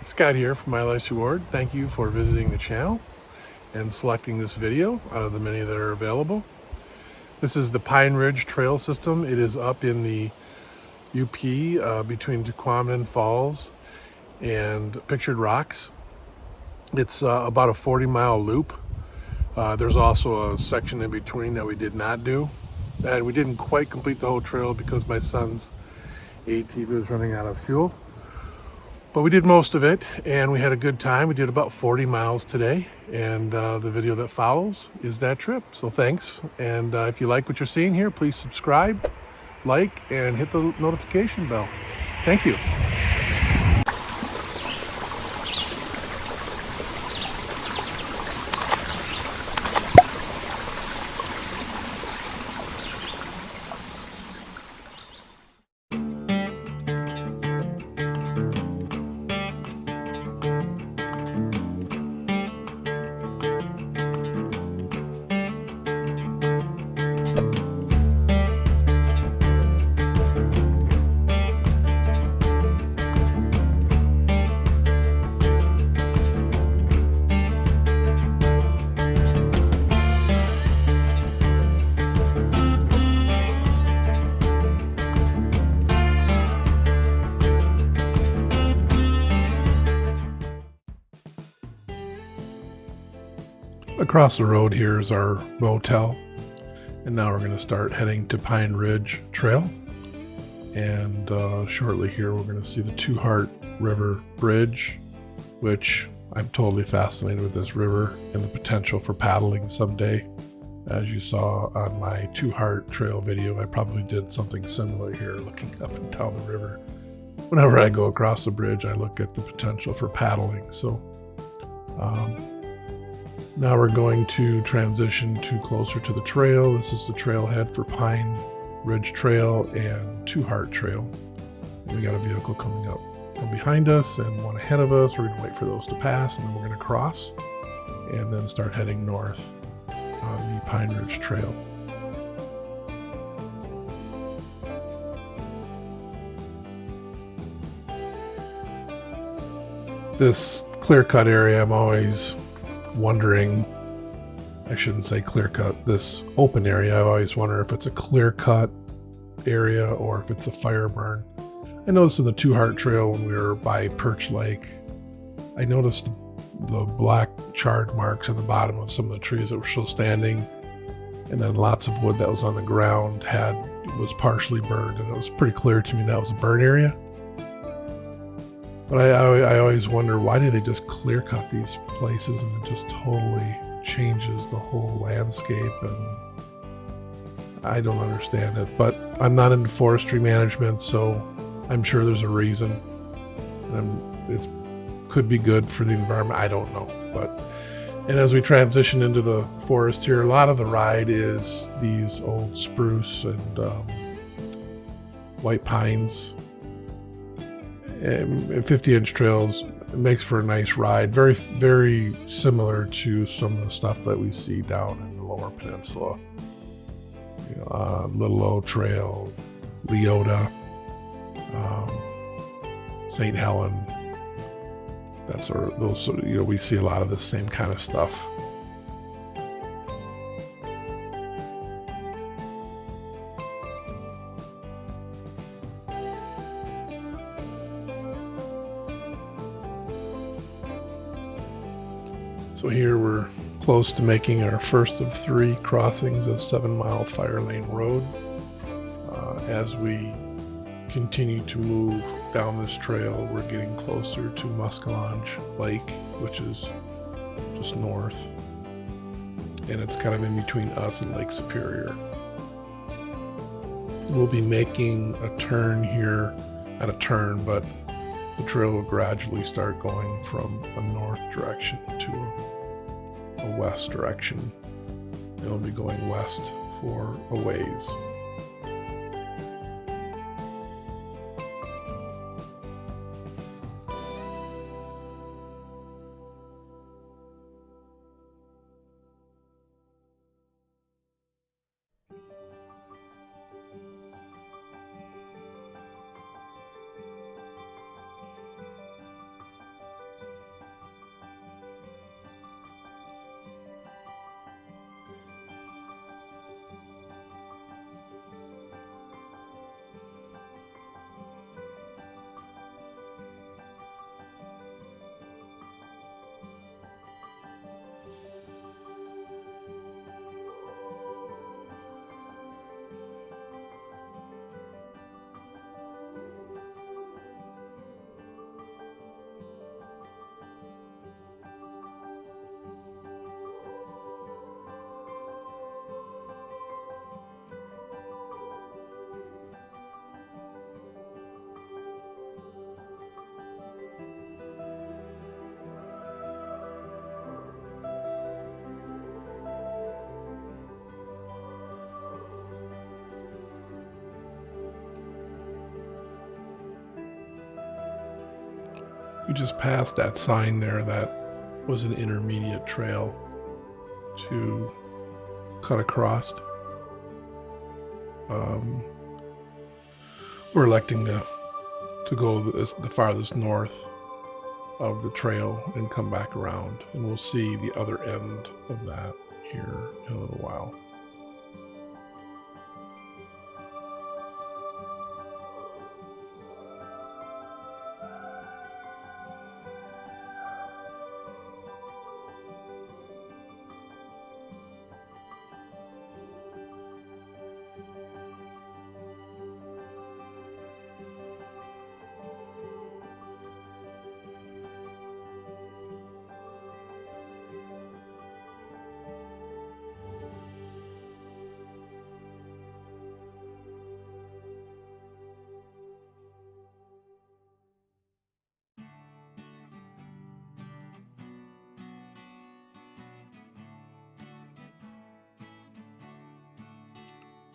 Scott here from My Life's Reward. Thank you for visiting the channel and selecting this video out of the many that are available. This is the Pine Ridge Trail System. It is up in the UP between Tequaman Falls and Pictured Rocks. It's about a 40-mile loop. There's also a section in between that we did not do. And we didn't quite complete the whole trail because my son's ATV was running out of fuel. But we did most of it, and we had a good time. We did about 40 miles today, and the video that follows is that trip. So thanks, and if you like what you're seeing here, please subscribe, like, and hit the notification bell. Thank you. Across the road here is our motel, and now we're going to start heading to Pine Ridge Trail, and shortly here we're going to see the Two Heart River Bridge, which I'm totally fascinated with this river and the potential for paddling someday. As you saw on my Two Heart Trail video, I probably did something similar here, looking up and down the river. Whenever I go across the bridge, I look at the potential for paddling. So now we're going to transition to closer to the trail. This is the trailhead for Pine Ridge Trail and Two Heart Trail. And we got a vehicle coming up from behind us and one ahead of us. We're going to wait for those to pass, and then we're going to cross and then start heading north on the Pine Ridge Trail. This clear-cut area, I'm always wondering, I shouldn't say clear cut, this open area, I always wonder if it's a clear cut area or if it's a fire burn. I noticed in the Two Heart Trail when we were by Perch Lake, I noticed the black charred marks on the bottom of some of the trees that were still standing, and then lots of wood that was on the ground was partially burned, and it was pretty clear to me that was a burn area. But I always wonder, why do they just clear cut these places and it just totally changes the whole landscape? And I don't understand it, but I'm not into forestry management, so I'm sure there's a reason. And it could be good for the environment, I don't know. And as we transition into the forest here, a lot of the ride is these old spruce and white pines. And 50-inch trails, it makes for a nice ride. Very, very similar to some of the stuff that we see down in the lower peninsula. Little Owl Trail, Leota, St. Helen. We see a lot of the same kind of stuff. So here we're close to making our first of 3 crossings of 7 Mile Fire Lane Road. As we continue to move down this trail, we're getting closer to Muskellonge Lake, which is just north. And it's kind of in between us and Lake Superior. We'll be making a turn here, not a turn, but the trail will gradually start going from a north direction to a west direction. It'll be going west for a ways. we just passed that sign there that was an intermediate trail to cut across. We're electing to go the farthest north of the trail and come back around, and we'll see the other end of that here in a little while.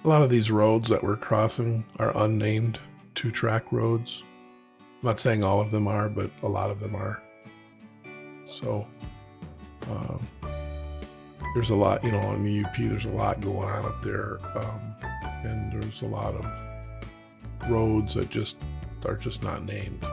A lot of these roads that we're crossing are unnamed 2-track roads. I'm not saying all of them are, but a lot of them are. So there's a lot, in the UP, there's a lot going on up there. And there's a lot of roads that are just not named.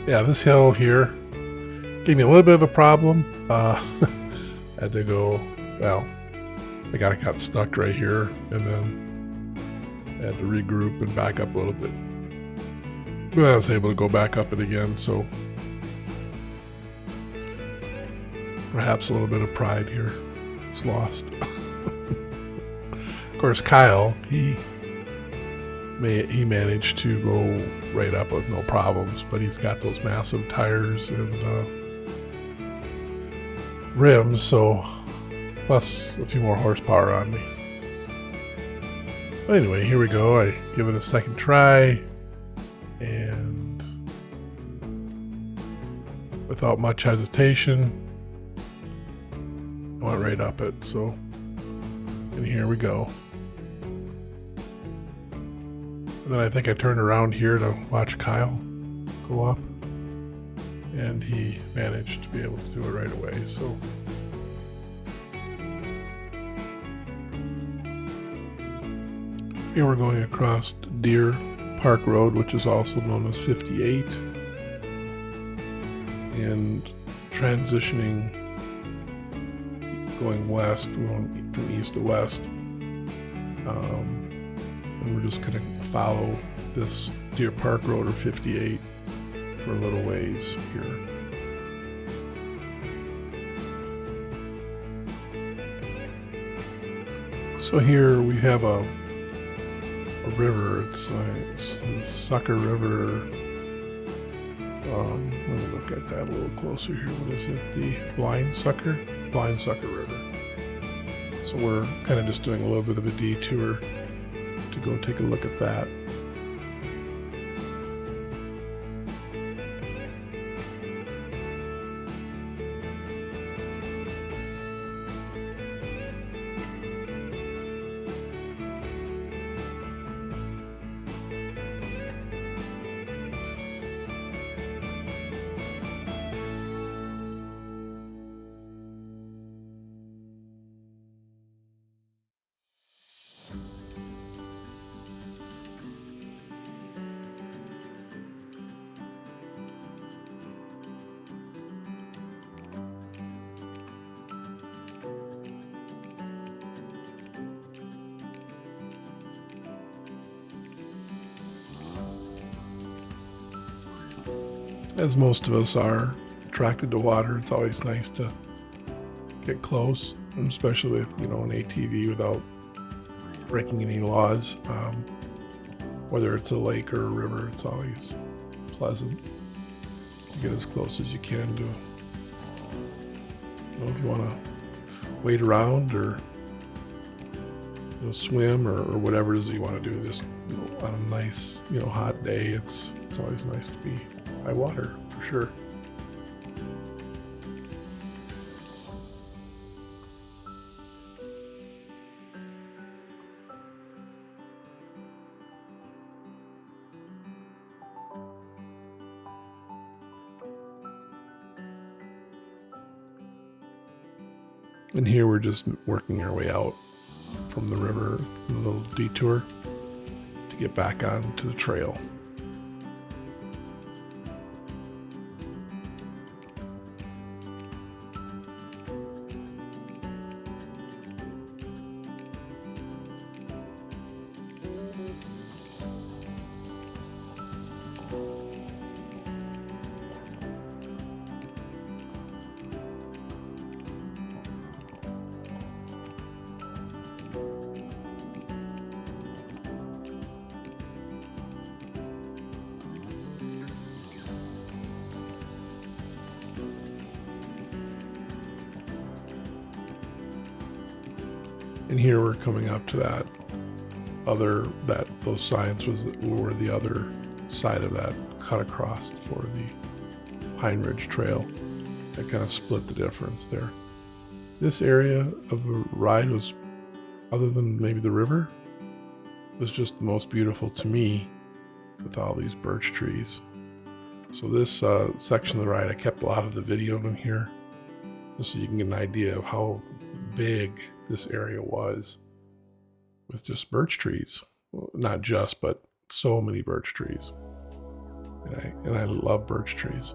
Yeah, this hill here gave me a little bit of a problem. Had to go, well, I got stuck right here, and then I had to regroup and back up a little bit. But I was able to go back up it again, so perhaps a little bit of pride here is lost. Of course, Kyle, he managed to go right up with no problems, but he's got those massive tires and rims, so plus a few more horsepower on me. But anyway, here we go. I give it a second try, and without much hesitation, I went right up it. So, and here we go. And then I think I turned around here to watch Kyle go up, and he managed to be able to do it right away. So here we're going across Deer Park Road, which is also known as 58, and transitioning, going west, going from east to west. And we're just going to follow this Deer Park Road or 58 for a little ways here. So here we have a river. It's the Sucker River. Let me look at that a little closer here. What is it? The Blind Sucker River. So we're kind of just doing a little bit of a detour to go take a look at that. As most of us are attracted to water, it's always nice to get close, especially with, an ATV without breaking any laws. Whether it's a lake or a river, it's always pleasant to get as close as you can to, if you want to wait around or swim or whatever it is you want to do. Just on a nice, hot day, it's always nice to be by water, for sure. And here we're just working our way out from the river, a little detour to get back onto the trail. And here we're coming up to those signs were the other side of that cut across for the Pine Ridge Trail. That kind of split the difference there. This area of the ride was, other than maybe the river, was just the most beautiful to me with all these birch trees. So this section of the ride, I kept a lot of the video in here just so you can get an idea of how big this area was with just birch trees. Well, not just, but so many birch trees. and I love birch trees.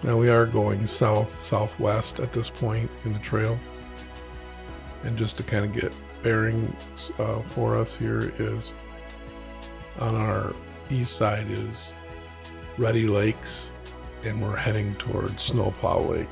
Now we are going southwest at this point in the trail. And just to kind of get bearings for us here is on our east side is Ready Lakes, and we're heading towards Snowplow Lake.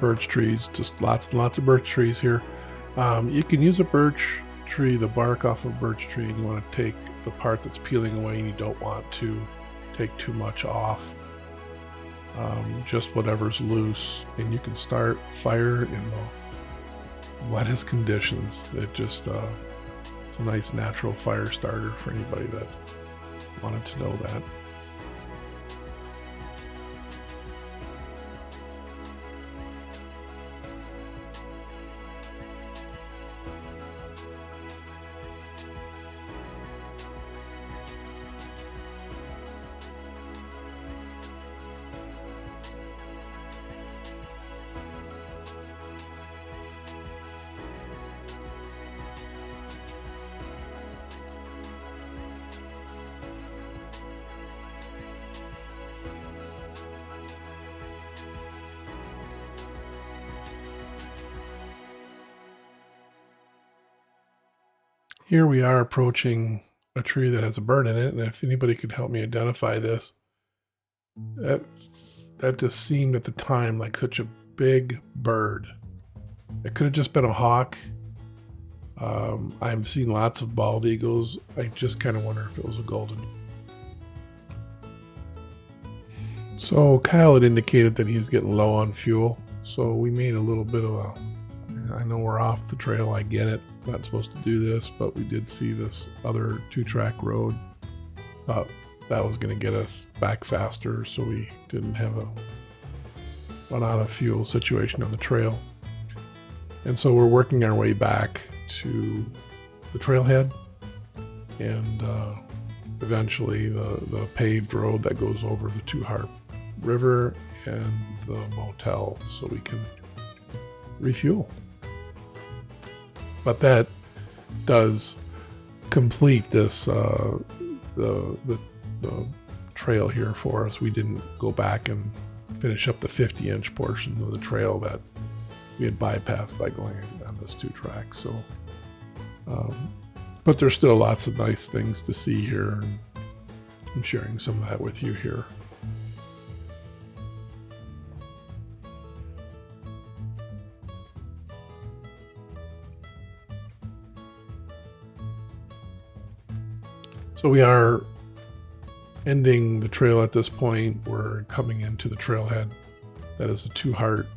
Birch trees, just lots and lots of birch trees here. You can use a birch tree, the bark off of a birch tree, and you want to take the part that's peeling away, and you don't want to take too much off. Just whatever's loose, and you can start a fire in the wettest conditions. It just it's a nice natural fire starter for anybody that wanted to know that. Here we are approaching a tree that has a bird in it, and if anybody could help me identify this, that just seemed at the time like such a big bird. It could have just been a hawk. I've seen lots of bald eagles. I just kind of wonder if it was a golden. So Kyle had indicated that he's getting low on fuel, so we made a little bit of a, I know we're off the trail, I get it, not supposed to do this, but we did see this other 2-track road. Thought that was going to get us back faster, so we didn't have a run out of fuel situation on the trail. And so we're working our way back to the trailhead, and eventually the paved road that goes over the Two Harp River and the motel, so we can refuel. But that does complete this the trail here for us. We didn't go back and finish up the 50-inch portion of the trail that we had bypassed by going on this 2-track. So, but there's still lots of nice things to see here, and I'm sharing some of that with you here. So we are ending the trail at this point. We're coming into the trailhead. That is the Two Heart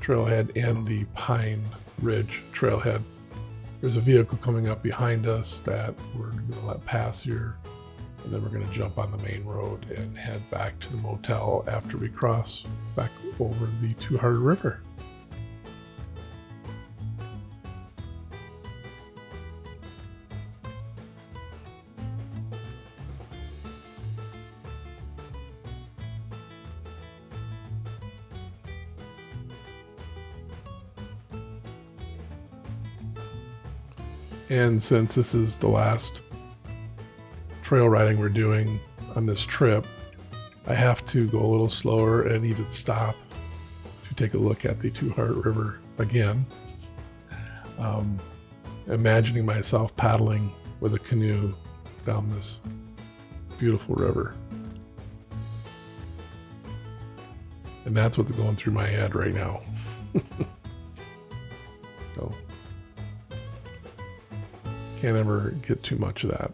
Trailhead and the Pine Ridge Trailhead. There's a vehicle coming up behind us that we're going to let pass here, and then we're going to jump on the main road and head back to the motel after we cross back over the Two Heart River. And since this is the last trail riding we're doing on this trip, I have to go a little slower and even stop to take a look at the Two Heart River again. Imagining myself paddling with a canoe down this beautiful river. And that's what's going through my head right now. So, can't ever get too much of that.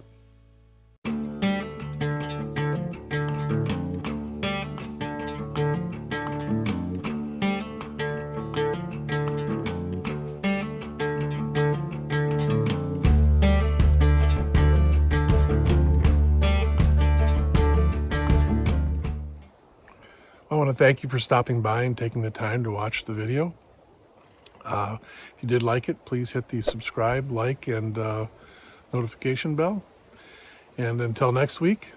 I want to thank you for stopping by and taking the time to watch the video. If you did like it, please hit the subscribe, like, and notification bell. And until next week,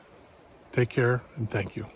take care and thank you.